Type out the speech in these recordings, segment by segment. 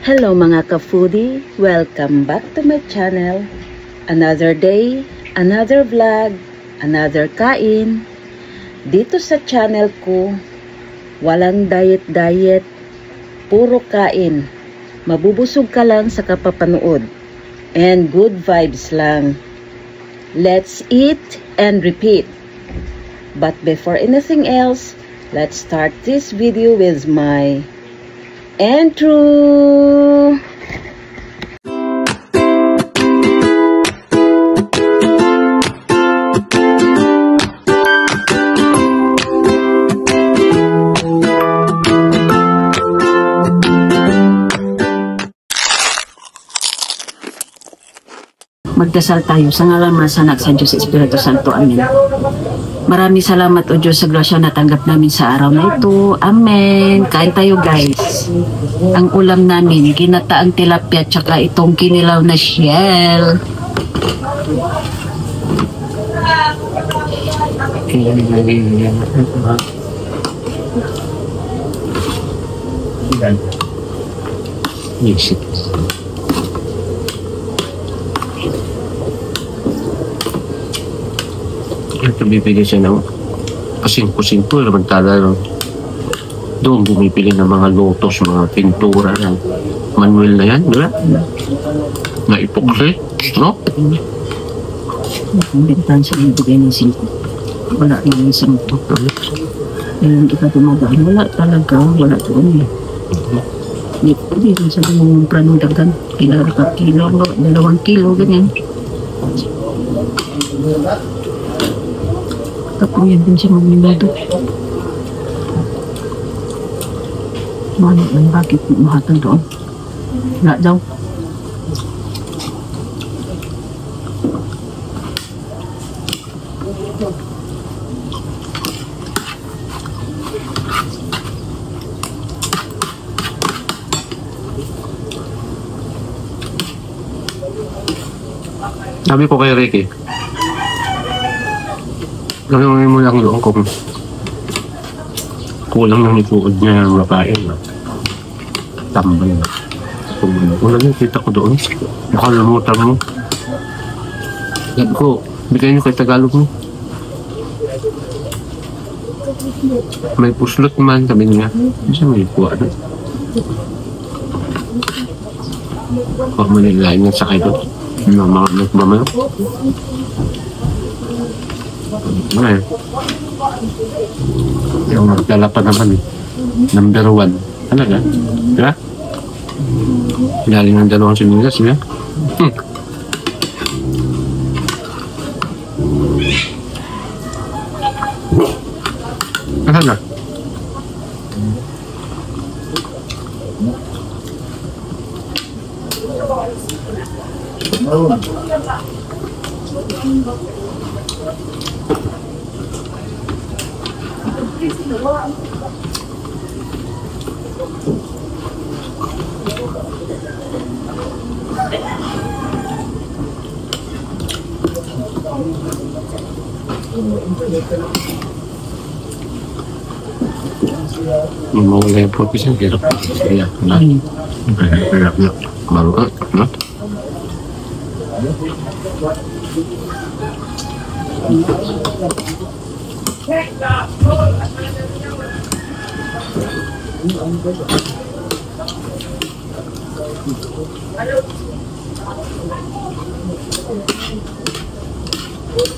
Hello mga ka-foodie! Welcome back to my channel. Another day, another vlog, another kain. Dito sa channel ko, walang diet-diet, puro kain. Mabubusog ka lang sa kapapanood. And good vibes lang. Let's eat and repeat. But before anything else, let's start this video with my intro. Magdasal tayo sa ngalan ng Anak sa Diyos Espiritu Santo. Amen. Maraming salamat o Diyos sa grasya na tanggap namin sa araw na ito. Amen. Kain tayo guys. Ang ulam namin, ginataang tilapia tsaka itong kinilaw na shell. Ito bibigyan siya ng pasingko-singko, samantala doon bumibili ng mga lotos, mga pintura ng manuel na yan, di ba? Na ipokre, no? Bintan siya bibigay ng singko. Wala yung isang ito. Kailan kita tumagaan, wala talaga, wala doon eh. Hindi po din sa mga pranong dagan, kilo, 2 kilo, ganyan. Tapos yan din siya magminado. Mano lang, bakit mahatan doon? Wala daw. Sabi ko kay Ricky, gawin mo lang doon kung kulang ng ituod niya ng babae na tambay na. Wala niya, kita ko doon. Nakalimutan mo. Sabi ko, bigay niyo kay Tagalog mo. May puslot man, sabi niya. Kasi may kuha na. Huwag mo nilain niya sa kayo doon. Mga nagmamayo. Ay, yung magdala pa naman eh. Number 1. Talaga? Diba? Galing ng 2 similas, diba? Talaga? Mawala yung focus yung hirap. Hirap na. Hirap na. Baru ka, no?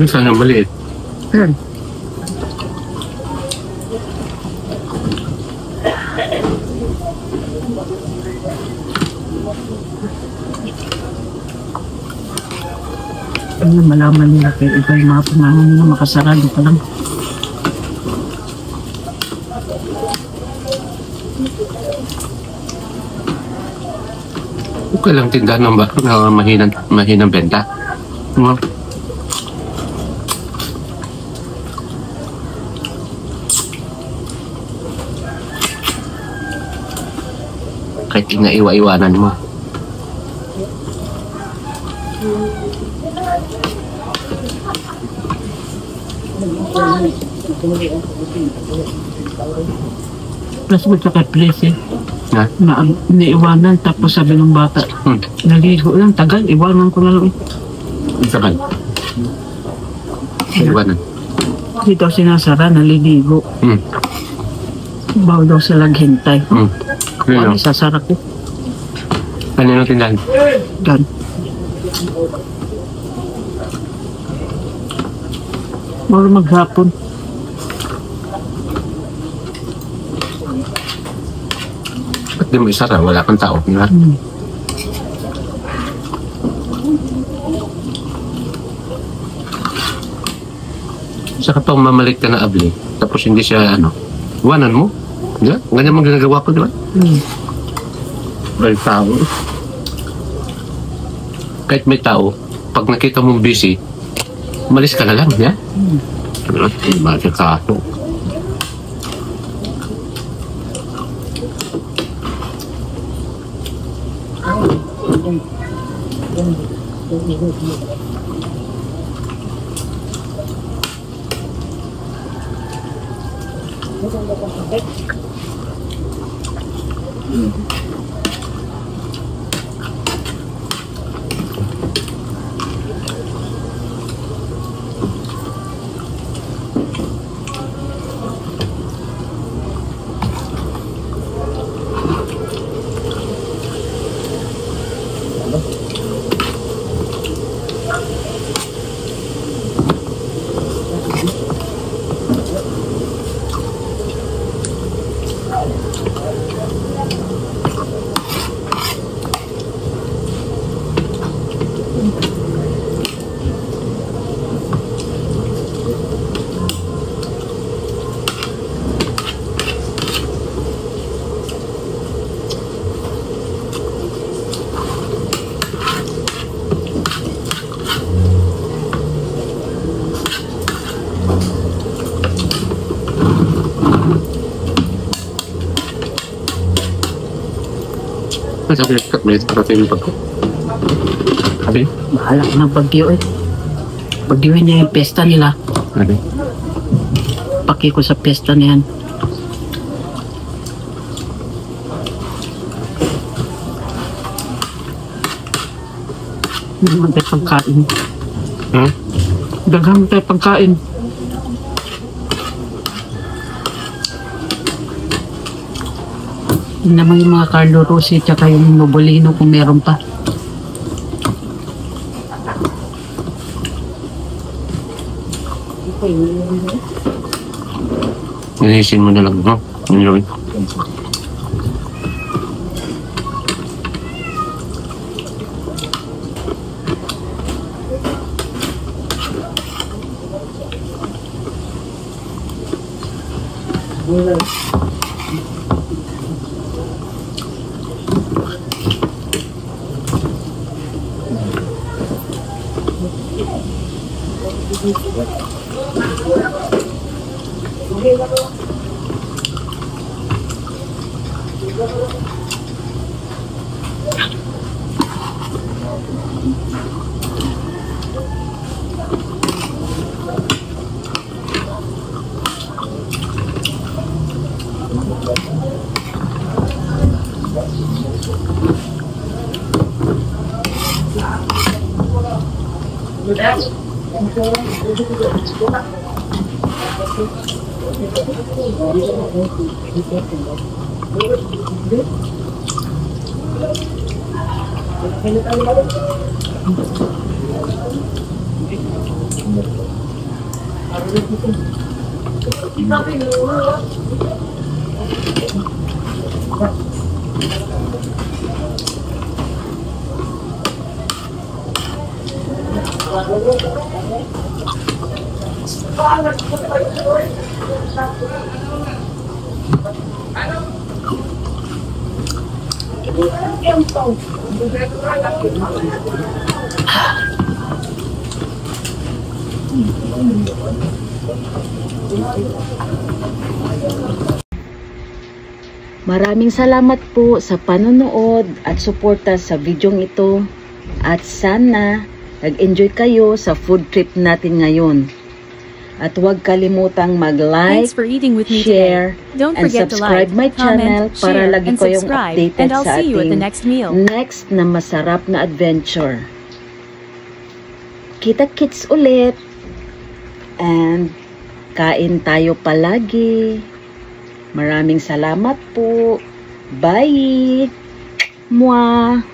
Saan yung maliit? Yan. Ano malaman nila kaya iba yung mga pangalan nila makasarado pa lang. Okay lang tindahan ng mahinang benta. No? Kahit inaiwa-iwanan mo. Plus mo sa place eh. Na? Iniiwanan, tapos sabi ng bata, naligo lang, tagal, iwanan ko na lang. Tagal. Iwanan. Hindi daw sinasara, naliligo. Bawa daw sila naghintay. Ano, sasara ko. Kanino tindahan? Gan. Moro maghapon. Ba't di mo isara? Wala kang tao. Diba? Saka pang mamalik ka na abli. Tapos hindi siya iwanan mo. Diba? Ganyan mong ginagawa ko, diba? May tao. Kahit may tao, pag nakita mong busy, umalis ka na lang, ya? Magkakato. Sabi ko, may parating pa ko. Sabi? Bahala ko ng bagyo eh. Bagyuhin niya yung pesta nila. Sabi? Paki ko sa pesta niyan. Hindi naman tayo pagkain. Daghan mo tayo pagkain. Yun naman yung mga Carlo Rossi tsaka yung Nobolino kung meron pa. Nanisin mo na lang, no? Yun. Maraming salamat po sa panonood at suporta sa videong ito at sana nag-enjoy kayo sa food trip natin ngayon. At huwag kalimutang mag-like, Thanks for eating with me share, today. Don't and forget to subscribe like, my channel comment, para share, lagi and ko yung subscribe. updated And I'll sa see you at the ating next meal. next na masarap na adventure. Kita-kits ulit. And kain tayo palagi. Maraming salamat po. Bye! Mwah!